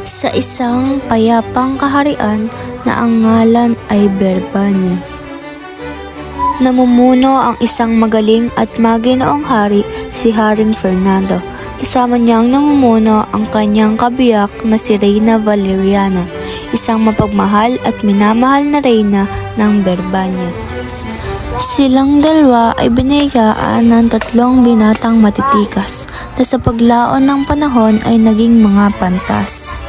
sa isang payapang kaharian na ang ngalan ay Berbanya. Namumuno ang isang magaling at maginoong hari, si Haring Fernando. Kasama niyang namumuno ang kanyang kabiyak na si Reyna Valeriana, isang mapagmahal at minamahal na reyna ng Berbanya. Silang dalawa ay binayaan ng 3 binatang matitikas na sa paglaon ng panahon ay naging mga pantas.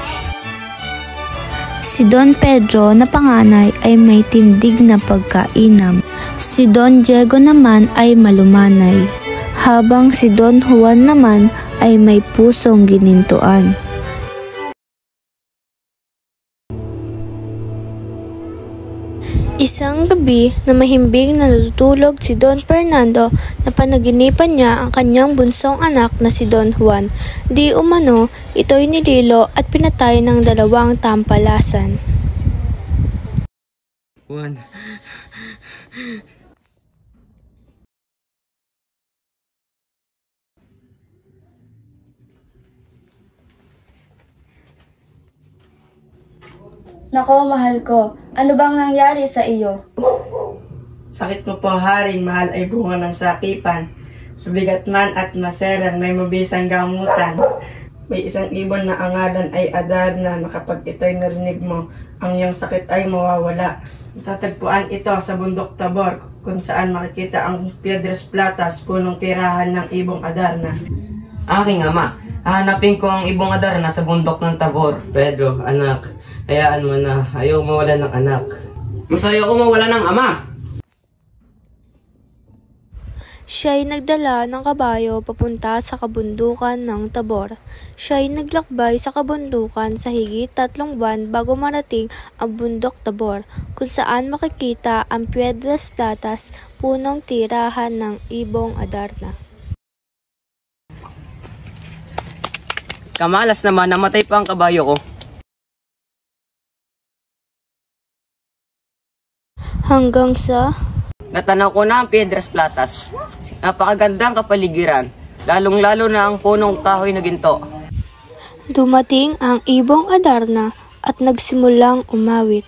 Si Don Pedro na panganay ay may tindig na pagkainam. Si Don Diego naman ay malumanay, habang si Don Juan naman ay may pusong ginintuan. Isang gabi na mahimbing na natutulog si Don Fernando, na panaginipan niya ang kanyang bunsong anak na si Don Juan. Di umano, ito'y nililo at pinatay ng 2 tampalasan. Juan. Nako, mahal ko. Ano bang nangyari sa iyo? Sakit mo po, Haring mahal, ay bunga ng sakipan. Subigat man at maseran, may mabisang gamutan. May isang ibon na angalan ay Adarna, na kapag ito'y narinig mo, ang iyong sakit ay mawawala. Tatagpuan ito sa bundok Tabor, kung saan makikita ang Piedras Platas, punong tirahan ng ibong Adarna. Aking ama, hahanapin ko ang ibong Adarna sa bundok ng Tabor. Pedro, anak, hayaan mo na. Ayaw mawala ng anak. Mas ayaw ko mawala ng ama. Siya'y nagdala ng kabayo papunta sa kabundukan ng Tabor. Siya'y naglakbay sa kabundukan sa higit 3 buwan bago marating ang bundok Tabor, kung saan makikita ang Piedras Platas, punong tirahan ng ibong Adarna. Kamalas naman, namatay pa ang kabayo ko. Hanggang sa Natanaw ko na ang Piedras Platas. Napakagandang kapaligiran, lalong-lalo na ang punong kahoy na ginto. dumating ang ibong Adarna at nagsimulang umawit.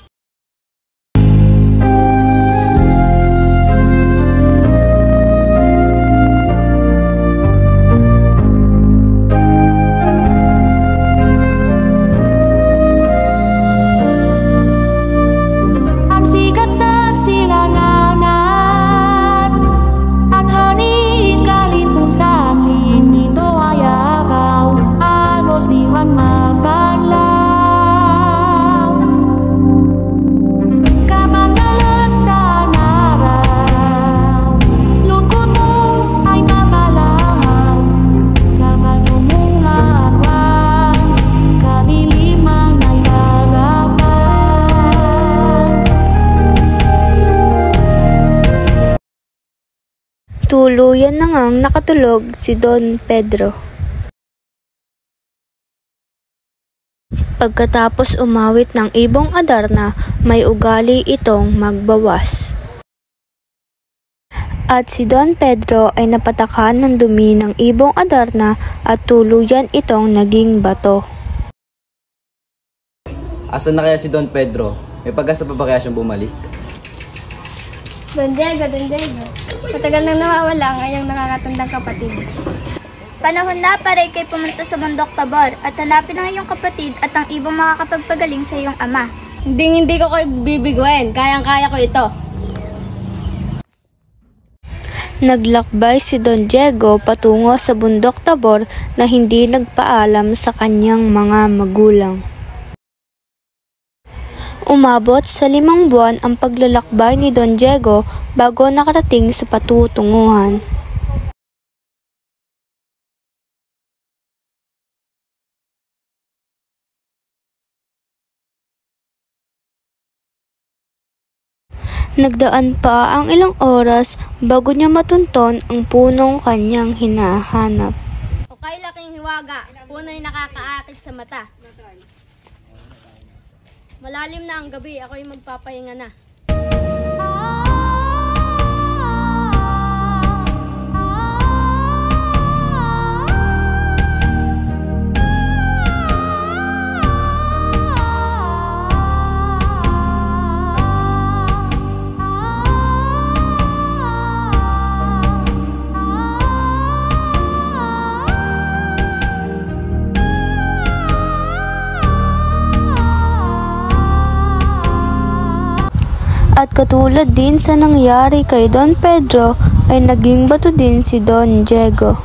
Tuluyan na ngang nakatulog si Don Pedro. Pagkatapos umawit ng ibong Adarna, may ugali itong magbawas. At si Don Pedro ay napatakan ng dumi ng ibong Adarna at tuluyan itong naging bato. Asan na kaya si Don Pedro? May pag-asa pa ba kaya siyang bumalik? Don Diego. Matagal nang nawawala ang iyong nakakatandang kapatid. Panahon na para ikay pumunta sa bundok Tabor at hanapin ang iyong kapatid at ang ibang makakapagpagaling sa iyong ama. Hindi ko kayo bibiguin. Kayang-kaya ko ito. Naglakbay si Don Diego patungo sa bundok Tabor na hindi nagpaalam sa kanyang mga magulang. Umabot sa 5 buwan ang paglalakbay ni Don Diego bago nakarating sa patutunguhan. Nagdaan pa ang ilang oras bago niya matunton ang punong kanyang hinahanap. O kay laking hiwaga, puno'y nakakaakit sa mata. Malalim na ang gabi, ako'y magpapahinga na. At katulad din sa nangyari kay Don Pedro ay naging bato din si Don Diego.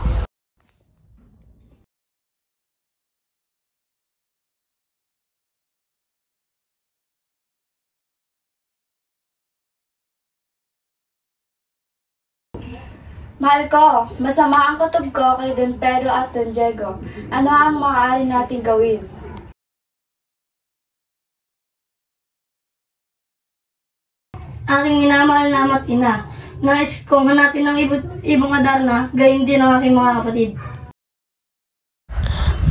Mahal ko, masama ang kutob ko kay Don Pedro at Don Diego. Ano ang maaari nating gawin? Aking minamahal na ama't ina, nais kong hanapin ng ibong Adarna, gayon din ang aking mga kapatid.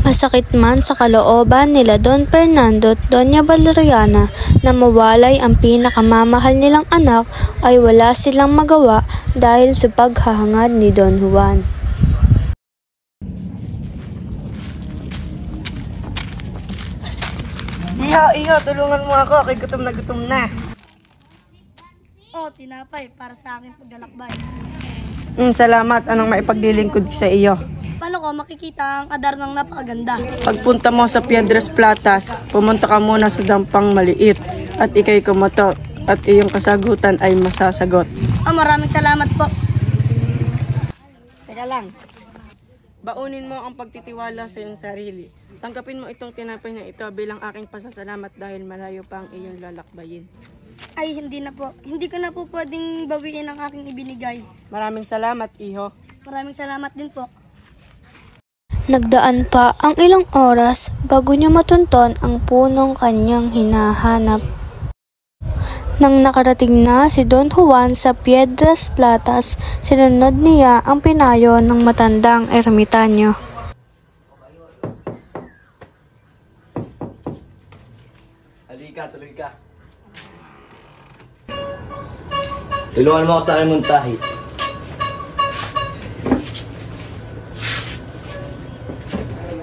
Masakit man sa kalooban nila Don Fernando at Doña Valeriana na mawalay ang pinakamamahal nilang anak, ay wala silang magawa dahil sa paghahangad ni Don Juan. Iho, tulungan mo ako. Kay gutom na. Oh, tinapay para sa aking paglalakbay. Salamat. Anong maipagdilingkod sa iyo? Paano ko makikita ang Adarnang napakaganda? Pagpunta mo sa Piedras Platas, pumunta ka muna sa dampang maliit at ikay kumato at iyong kasagutan ay masasagot. Maraming salamat po. Teka lang. Baunin mo ang pagtitiwala sa iyong sarili. Tanggapin mo itong tinapay na ito bilang aking pasasalamat dahil malayo pa ang iyong lalakbayin. Ay, hindi na po. Hindi ko na po pwedeng bawiin ang aking ibinigay. Maraming salamat, iho. Maraming salamat din po. Nagdaan pa ang ilang oras bago niya matunton ang punong kanyang hinahanap. Nang nakarating na si Don Juan sa Piedras Platas, sinunod niya ang pinayo ng matandang ermitanyo. Halika, tuloy ka. Tulungan mo ako sa aking muntahi.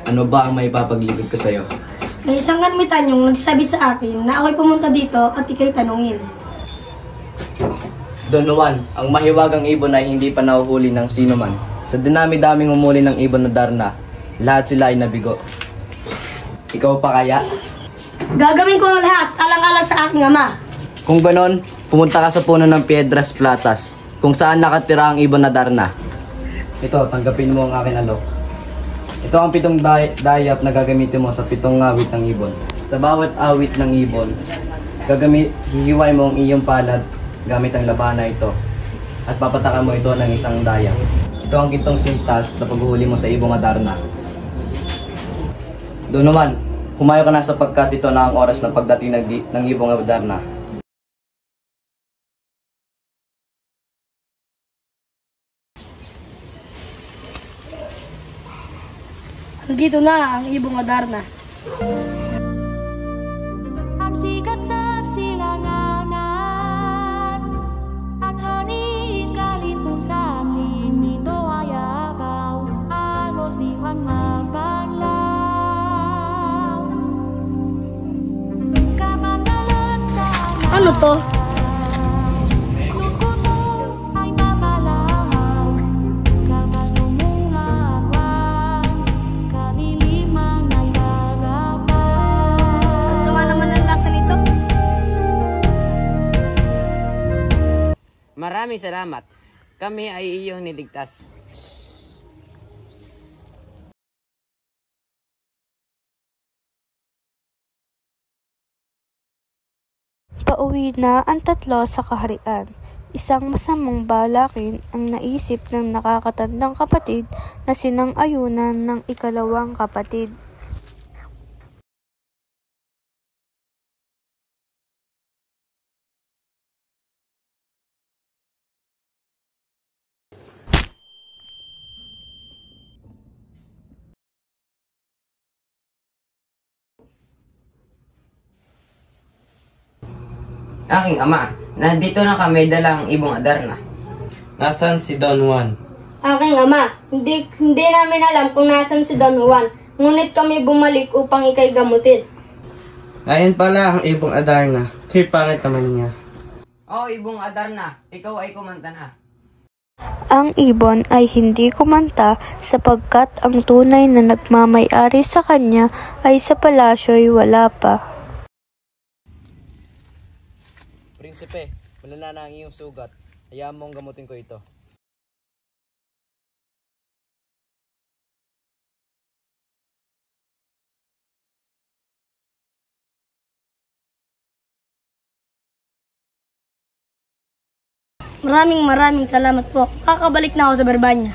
Ano ba ang may papaglikod ko sa'yo? May isang ermitanyong nagsabi sa akin na ako'y pumunta dito at ikay tanungin. Don Juan, ang mahiwagang ibon ay hindi pa nahuhuli ng sino man. Sa dinami-daming umuli ng ibon na Darna, lahat sila ay nabigo. Ikaw pa kaya? Gagawin ko ang lahat, alang-alang sa aking ama. Kung ganon, pumunta ka sa puno ng Piedras Platas, kung saan nakatira ang ibon na Darna. Ito, tanggapin mo ang akin alok. Ito ang 7 dayap na gagamitin mo sa 7 awit ng ibon. Sa bawat awit ng ibon, hihiway mo ang iyong palad gamit ang labana ito at papatakan mo ito ng isang dayap. Ito ang 7 sintas na paghuhuli mo sa ibong Adarna. Doon naman, humayo ka na sapagkat ito na ang oras ng pagdating ng ibong Adarna. Dito na ang ibong Adarna. Ang sikat sa silanganan, ang hangin galit kung saan limito ay abaw, agos di man mabanlaw. Kamanalan ka na. Ano to? Maraming salamat. Kami ay iyong niligtas. Pauwi na ang tatlo sa kaharian. Isang masamang balakin ang naisip ng nakakatandang kapatid na sinang-ayunan ng ikalawang kapatid. Aking ama, nandito na kami dalang ibong Adarna. Nasaan si Don Juan? Aking ama, hindi namin alam kung nasan si Don Juan. Ngunit kami bumalik upang ikay gamutin. Ayun pala ang ibong Adarna. Kaya pangit naman niya. Oh, ibong Adarna, ikaw ay kumanta na. Ang ibon ay hindi kumanta sapagkat ang tunay na nagmamay-ari sa kanya ay sa palasyo'y wala pa. Prinsipe, Wala na ang iyong sugat. Hayaan mo ang gamutin ko ito. Maraming salamat po. Kakabalik na ako sa Barbanya.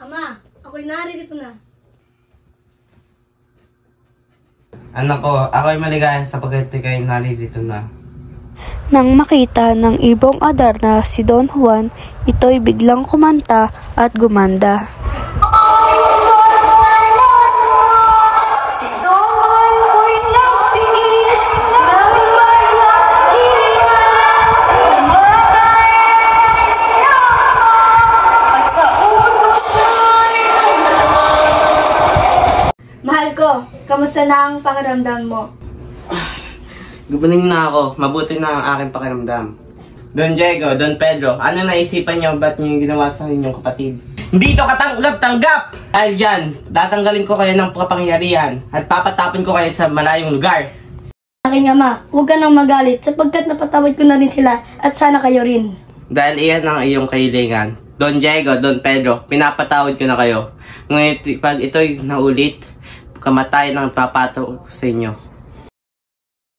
Ama, ako'y naririto na. Anak ko, ako'y maligaya sapagkat ika'y naririto na. Nang makita ng ibong Adarna si Don Juan, ito'y biglang kumanta at gumanda. Mahal ko, kamusta na ang pakiramdam mo? Gumaling na ako. Mabuti na ang aking pakiramdam. Don Diego, Don Pedro, ano naisipan niyo ba't niyo ginawa sa inyong kapatid? Hindi to katanggap-tanggap! Dahil dyan, tatanggalin ko kayo ng kapangyarihan at papatapin ko kayo sa malayong lugar. Aking ama, huwag ka nang magalit sapagkat napatawad ko na rin sila at sana kayo rin. Dahil iyan ang iyong kahilingan. Don Diego, Don Pedro, pinapatawad ko na kayo. Ngunit pag ito'y naulit, kamatayan ang papato sa inyo.